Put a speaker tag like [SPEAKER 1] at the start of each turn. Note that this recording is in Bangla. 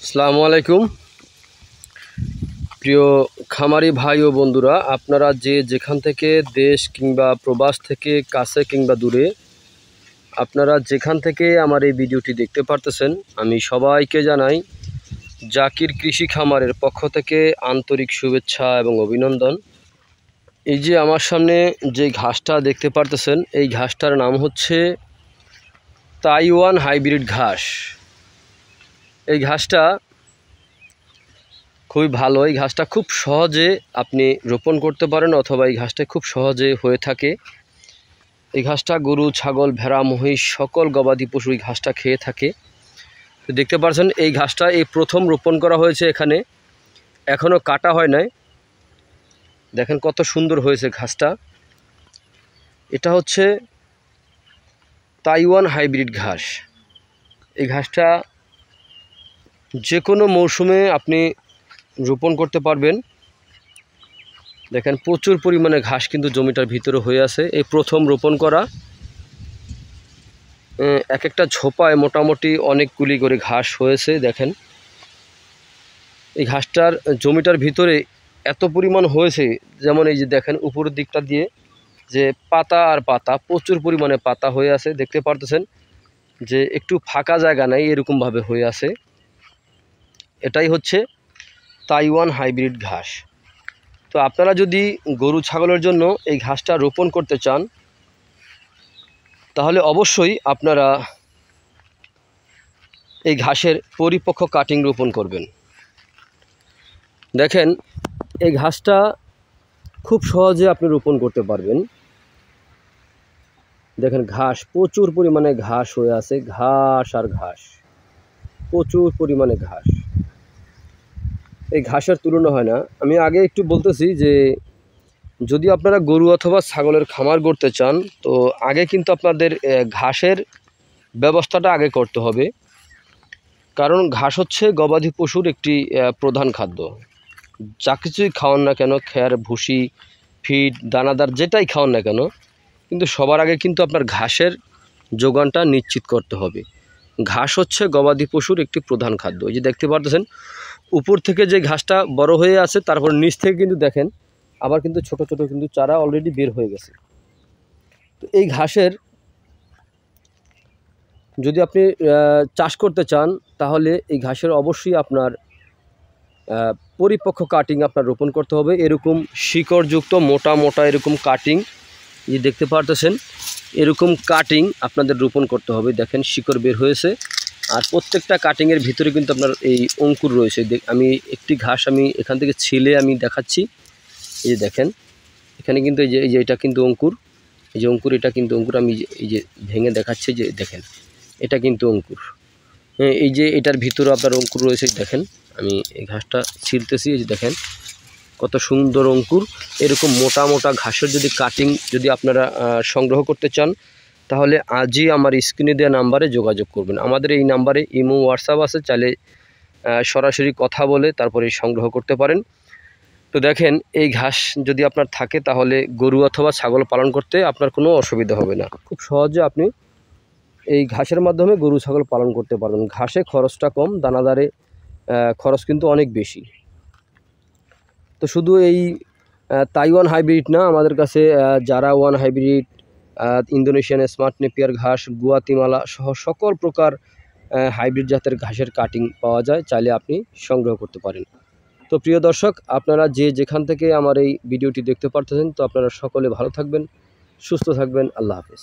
[SPEAKER 1] আসসালামু আলাইকুম প্রিয় খামারি ভাই ও বন্ধুরা, আপনারা যে যেখান থেকে দেশ কিংবা প্রবাস থেকে কাছে কিংবা দূরে আপনারা যেখান থেকে আমার এই ভিডিওটি দেখতে পারতেছেন, আমি সবাইকে জানাই জাকির কৃষি খামারের পক্ষ থেকে আন্তরিক শুভেচ্ছা এবং অভিনন্দন। এই যে আমার সামনে যে ঘাসটা দেখতে পারতেছেন, এই ঘাসটার নাম হচ্ছে তাইওয়ান হাইব্রিড ঘাস। এই ঘাসটা খুবই ভালো। এই ঘাসটা খুব সহজে আপনি রোপণ করতে পারেন, অথবা এই ঘাসটা খুব সহজে হয়ে থাকে। এই ঘাসটা গরু, ছাগল, ভেড়া, মহিষ সকল গবাদি পশু এই ঘাসটা খেয়ে থাকে। তো দেখতে পাচ্ছেন এই ঘাসটা এই প্রথম রোপণ করা হয়েছে এখানে, এখনও কাটা হয় নাই। দেখেন কত সুন্দর হয়েছে ঘাসটা। এটা হচ্ছে তাইওয়ান হাইব্রিড ঘাস। এই ঘাসটা যে কোনো মৌসুমে আপনি রোপণ করতে পারবেন। দেখেন প্রচুর পরিমাণে ঘাস কিন্তু জমিটার ভিতরে হয়ে আছে। এই প্রথম রোপণ করা, এক একটা ঝোপায় মোটামুটি অনেকগুলি করে ঘাস হয়েছে। দেখেন এই ঘাসটার জমিটার ভিতরে এত পরিমাণ হয়েছে, যেমন এই যে দেখেন উপরের দিকটা দিয়ে যে পাতা আর পাতা, প্রচুর পরিমাণে পাতা হয়ে আছে। দেখতে পারতেছেন যে একটু ফাঁকা জায়গা নাই, এরকমভাবে হয়ে আছে। এটাই হচ্ছে তাইওয়ান হাইব্রিড ঘাস। তো আপনারা যদি গরু ছাগলের জন্য এই ঘাসটা রোপণ করতে চান, তাহলে অবশ্যই আপনারা এই ঘাসের পরিপক্ক কাটিং রোপণ করবেন। দেখেন এই ঘাসটা খুব সহজে আপনি রোপণ করতে পারবেন। দেখেন ঘাস, প্রচুর পরিমাণে ঘাস হয়ে আছে, ঘাস আর ঘাস, প্রচুর পরিমাণে ঘাস। এই ঘাসের তুলনা হয় না। আমি আগে একটু বলতেছি যে যদি আপনারা গরু অথবা ছাগলের খামার করতে চান, তো আগে কিন্তু আপনাদের ঘাসের ব্যবস্থাটা আগে করতে হবে। কারণ ঘাস হচ্ছে গবাদি পশুর একটি প্রধান খাদ্য। যা কিছুই খাওয়ান না কেন, খ্যার, ভুসি, ফিড, দানাদার যেটাই খাওয়ান না কেন, কিন্তু সবার আগে কিন্তু আপনার ঘাসের যোগানটা নিশ্চিত করতে হবে। ঘাস হচ্ছে গবাদি পশুর একটি প্রধান খাদ্য। এই যে দেখতে পারতেছেন উপর থেকে যে ঘাসটা বড় হয়ে আছে, তারপর নিচ থেকে কিন্তু দেখেন আবার কিন্তু ছোট ছোট কিন্তু চারা অলরেডি বের হয়ে গেছে। তো এই ঘাসের যদি আপনি চাষ করতে চান, তাহলে এই ঘাসের অবশ্যই আপনার পরিপক্ক কাটিং আপনার রোপণ করতে হবে। এরকম শিকড়যুক্ত মোটা মোটা এরকম কাটিং যে দেখতে পারতেছেন, এরকম কাটিং আপনাদের রোপণ করতে হবে। দেখেন শিকড় বের হয়েছে, আর প্রত্যেকটা কাটিংয়ের ভিতরে কিন্তু আপনার এই অঙ্কুর রয়েছে। আমি একটি ঘাস আমি এখান থেকে ছিলে আমি দেখাচ্ছি। এই যে দেখেন এখানে কিন্তু এই যে এটা কিন্তু অঙ্কুর, এই যে অঙ্কুর, এটা কিন্তু অঙ্কুর। আমি এই যে ভেঙে দেখাচ্ছি, যে দেখেন এটা কিন্তু অঙ্কুর। হ্যাঁ, এই যে এটার ভিতরে আপনার অঙ্কুর রয়েছে। দেখেন আমি এই ঘাসটা ছিলতেছি, এই যে দেখেন কত সুন্দর অঙ্কুর। এরকম মোটা মোটা ঘাসের যদি কাটিং যদি আপনারা সংগ্রহ করতে চান, তাহলে আজই আমার স্ক্রিনে দেওয়া নাম্বারে যোগাযোগ করবেন। আমাদের এই নাম্বারে ইমো, হোয়াটসঅ্যাপ আছে, চাইলে সরাসরি কথা বলে তারপরে সংগ্রহ করতে পারেন। তো দেখেন এই ঘাস যদি আপনার থাকে, তাহলে গরু অথবা ছাগল পালন করতে আপনার কোনো অসুবিধা হবে না। খুব সহজে আপনি এই ঘাসের মাধ্যমে গরু ছাগল পালন করতে পারবেন। ঘাসে খরচটা কম, দানাদারে খরচ কিন্তু অনেক বেশি। তো শুধু এই তাইওয়ান হাইব্রিড না, আমাদের কাছে জারা one hybrid, Indonesian smart Napier ঘাস, গুয়াতিমালা সহ সকল প্রকার হাইব্রিড জাতের ঘাসের কাটিং পাওয়া যায়, চাইলে আপনি সংগ্রহ করতে পারেন। তো প্রিয় দর্শক, আপনারা যে যেখান থেকে আমার এই ভিডিওটি দেখতে পারতেছেন, তো আপনারা সকলে ভালো থাকবেন, সুস্থ থাকবেন। আল্লাহ হাফেজ।